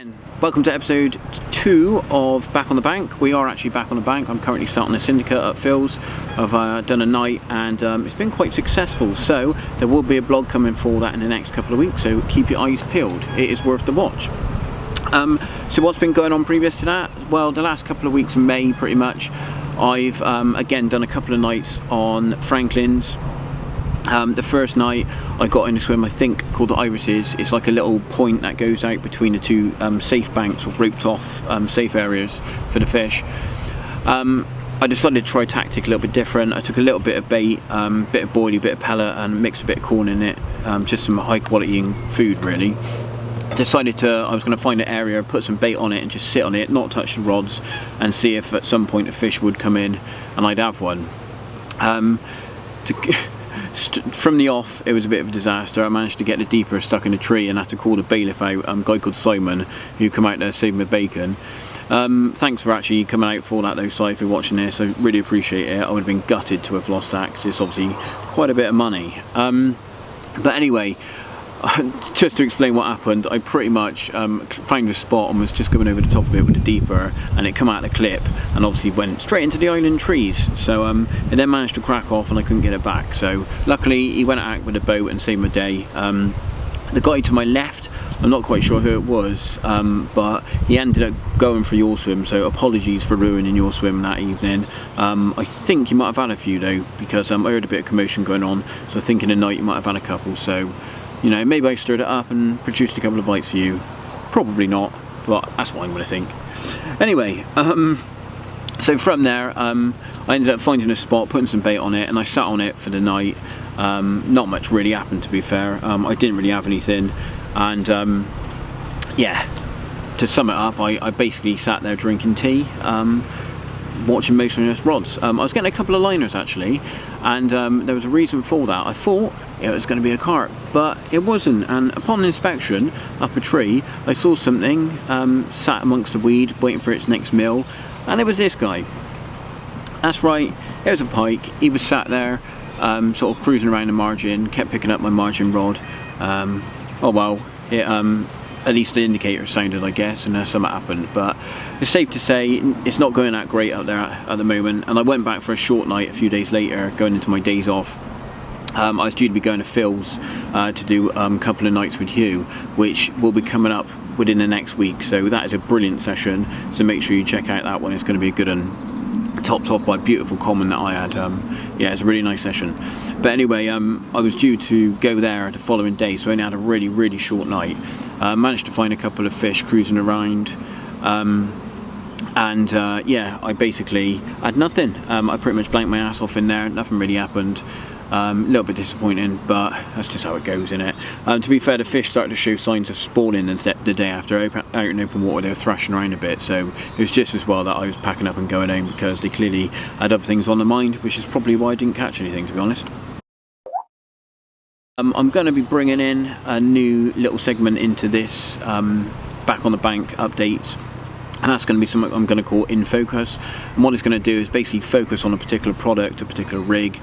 again, welcome to episode 2 of Back on the Bank. We are actually back on the bank. I'm currently sat on a syndicate at Phil's. I've done a night and it's been quite successful, so there will be a blog coming for that in the next couple of weeks, so keep your eyes peeled. It is worth the watch. So what's been going on previous to that? Well, the last couple of weeks in May pretty much, I've again done a couple of nights on Franklin's. The first night I got in a swim, I think called the Irises. It's like a little point that goes out between the two safe banks, or roped off safe areas for the fish. I decided to try a tactic a little bit different. I took a little bit of bait, bit of boilie, bit of pellet, and mixed a bit of corn in it, just some high quality food really. Decided I was going to find an area, put some bait on it and just sit on it, not touch the rods, and see if at some point a fish would come in and I'd have one. From the off, it was a bit of a disaster. I managed to get the deeper stuck in a tree and had to call the bailiff out, a guy called Simon, who come out there to save me bacon. Thanks for actually coming out for that though, Si, if you're watching this. I really appreciate it. I would have been gutted to have lost that because it's obviously quite a bit of money. But anyway, just to explain what happened, I pretty much found a spot and was just going over the top of it with a deeper, and it come out of the clip and obviously went straight into the island trees. So it then managed to crack off and I couldn't get it back. So luckily he went out with a boat and saved my day. The guy to my left, I'm not quite sure who it was, but he ended up going for your swim, so apologies for ruining your swim that evening. I think you might have had a few though, because I heard a bit of commotion going on, so I think in the night you might have had a couple. So, you know, maybe I stirred it up and produced a couple of bites for you. Probably not, but that's what I'm going to think. Anyway, so from there, I ended up finding a spot, putting some bait on it, and I sat on it for the night. Not much really happened, to be fair. I didn't really have anything, and yeah, to sum it up, I basically sat there drinking tea, watching motionless rods. I was getting a couple of liners actually, and there was a reason for that. I thought it was going to be a carp, but it wasn't, and upon inspection up a tree I saw something sat amongst the weed waiting for its next meal, and it was this guy. That's right, it was a pike. He was sat there sort of cruising around the margin, kept picking up my margin rod. Oh well, it at least the indicator sounded, I guess, and something happened. But it's safe to say it's not going that great out there at the moment. And I went back for a short night a few days later, going into my days off. I was due to be going to Phil's to do a couple of nights with Hugh, which will be coming up within the next week. So that is a brilliant session, so make sure you check out that one. It's going to be a good one, topped off by a beautiful common that I had. Yeah, it's a really nice session. But anyway, I was due to go there the following day, so I only had a really short night. Managed to find a couple of fish cruising around, and yeah, I basically had nothing. I pretty much blanked my ass off in there, nothing really happened. A little bit disappointing, but that's just how it goes, innit? To be fair, the fish started to show signs of spawning the day after. Out in open water, they were thrashing around a bit, so it was just as well that I was packing up and going home, because they clearly had other things on their mind, which is probably why I didn't catch anything, to be honest. I'm going to be bringing in a new little segment into this Back on the Bank updates, and that's going to be something I'm going to call In Focus. And what it's going to do is basically focus on a particular product, a particular rig,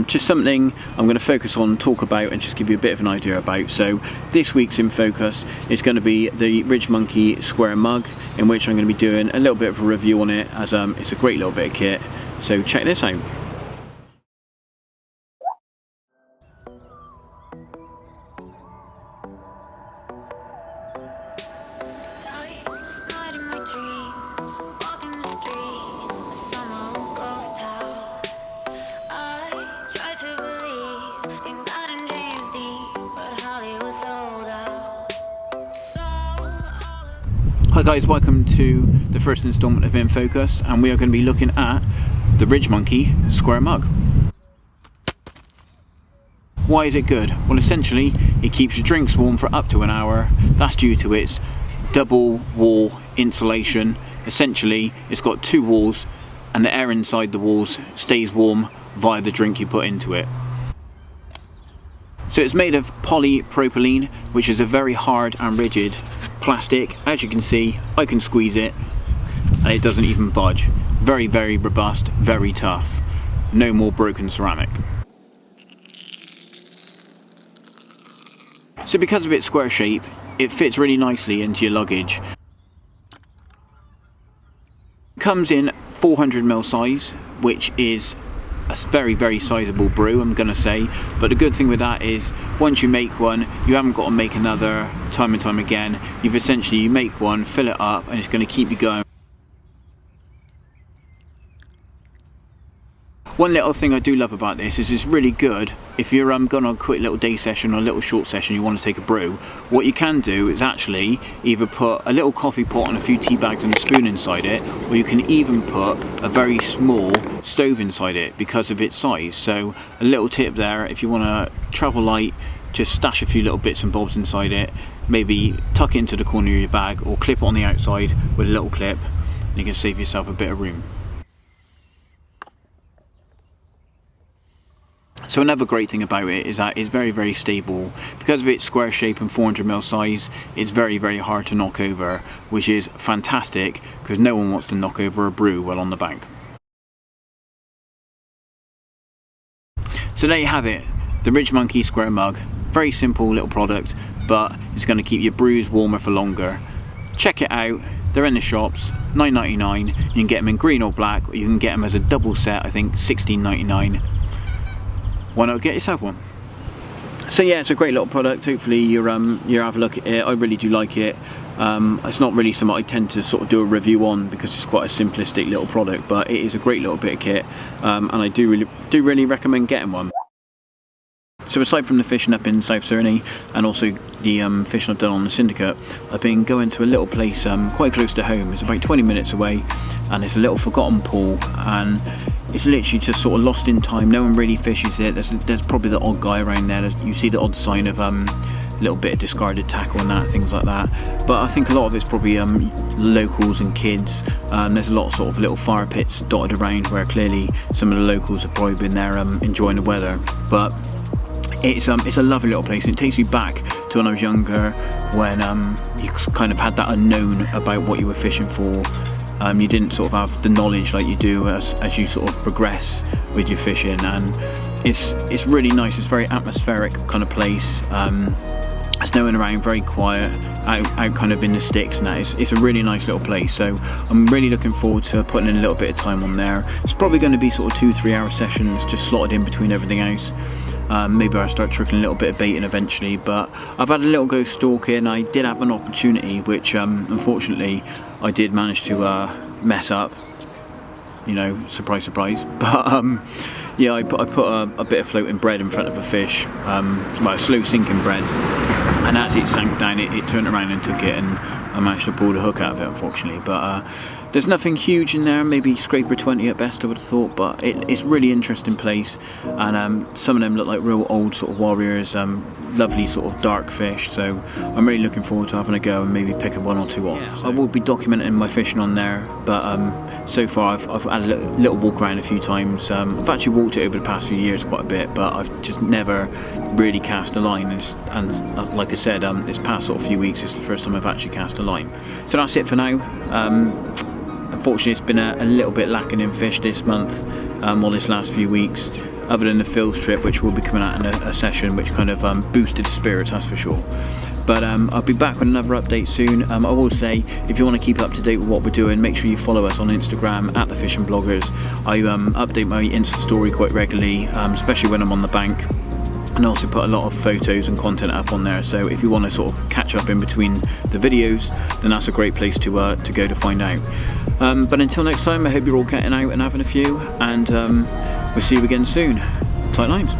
just something I'm going to focus on, talk about, and just give you a bit of an idea about. So this week's In Focus is going to be the Ridgemonkey Square Mug, in which I'm going to be doing a little bit of a review on it, as it's a great little bit of kit. So check this out. Hi guys, welcome to the first instalment of In Focus, and we are going to be looking at the Ridgemonkey Square Mug. Why is it good? Well, essentially it keeps your drinks warm for up to an hour. That's due to its double wall insulation. Essentially it's got two walls, and the air inside the walls stays warm via the drink you put into it. So it's made of polypropylene, which is a very hard and rigid plastic. As you can see, I can squeeze it and it doesn't even budge. Very robust, very tough. No more broken ceramic. So because of its square shape, it fits really nicely into your luggage. comes in 400ml size, which is a very sizable brew, I'm gonna say. But the good thing with that is once you make one, you haven't got to make another time and time again. You make one, fill it up, and it's going to keep you going. One little thing I do love about this is it's really good if you're going on a quick little day session or a little short session, you want to take a brew. What you can do is actually either put a little coffee pot and a few tea bags and a spoon inside it, or you can even put a very small stove inside it because of its size. So a little tip there, if you want to travel light, just stash a few little bits and bobs inside it, maybe tuck it into the corner of your bag or clip it on the outside with a little clip, and you can save yourself a bit of room. So another great thing about it is that it's very stable. Because of its square shape and 400ml size, it's very hard to knock over, which is fantastic because no one wants to knock over a brew while on the bank. So there you have it, the Ridgemonkey square mug. Very simple little product, but it's going to keep your brews warmer for longer. Check it out, they're in the shops, $9.99. You can get them in green or black, or you can get them as a double set, I think $16.99. Why not get yourself one? So yeah, it's a great little product. Hopefully you have a look at it. I really do like it. It's not really something I tend to sort of do a review on because it's quite a simplistic little product, but it is a great little bit of kit, and I do really recommend getting one. So aside from the fishing up in South Surney and also the fishing I've done on the Syndicate, I've been going to a little place quite close to home. It's about 20 minutes away, and it's a little forgotten pool, and it's literally just sort of lost in time. No one really fishes it. There's probably the odd guy around there. You see the odd sign of a little bit of discarded tackle and that, things like that. But I think a lot of it's probably locals and kids. There's a lot of sort of little fire pits dotted around where clearly some of the locals have probably been there enjoying the weather. But it's a lovely little place, and it takes me back to when I was younger, when you kind of had that unknown about what you were fishing for. You didn't sort of have the knowledge like you do as you sort of progress with your fishing, and it's really nice. It's a very atmospheric kind of place. There's no one around, very quiet, out kind of in the sticks, and that. It's a really nice little place. So I'm really looking forward to putting in a little bit of time on there. It's probably going to be sort of 2-3 hour sessions, just slotted in between everything else. Maybe I'll start trickling a little bit of bait in eventually, but I've had a little go stalking. I did have an opportunity which unfortunately I did manage to mess up, you know, surprise but yeah, I put a bit of floating bread in front of a fish, it's about a slow sinking bread, and as it sank down it turned around and took it, and I managed to pull the hook out of it unfortunately. But there's nothing huge in there, maybe scraper 20 at best I would have thought, but it's a really interesting place, and some of them look like real old sort of warriors, lovely sort of dark fish, so I'm really looking forward to having a go and maybe picking 1 or 2 off. Yeah, so I will be documenting my fishing on there, but so far I've had a little walk around a few times. I've actually walked it over the past few years quite a bit, but I've just never really cast a line, and like I said, this past sort of few weeks is the first time I've actually cast a line. So that's it for now. Unfortunately it's been a little bit lacking in fish this month, or this last few weeks, other than the Phil's trip, which will be coming out in a session which kind of boosted the spirits, that's for sure. But I'll be back with another update soon. I will say, if you want to keep up to date with what we're doing, make sure you follow us on Instagram at The Fishing Bloggers. I update my Insta story quite regularly, especially when I'm on the bank, and also put a lot of photos and content up on there. So if you want to sort of catch up in between the videos, then that's a great place to go to find out. But until next time, I hope you're all getting out and having a few, and we'll see you again soon. Tight lines.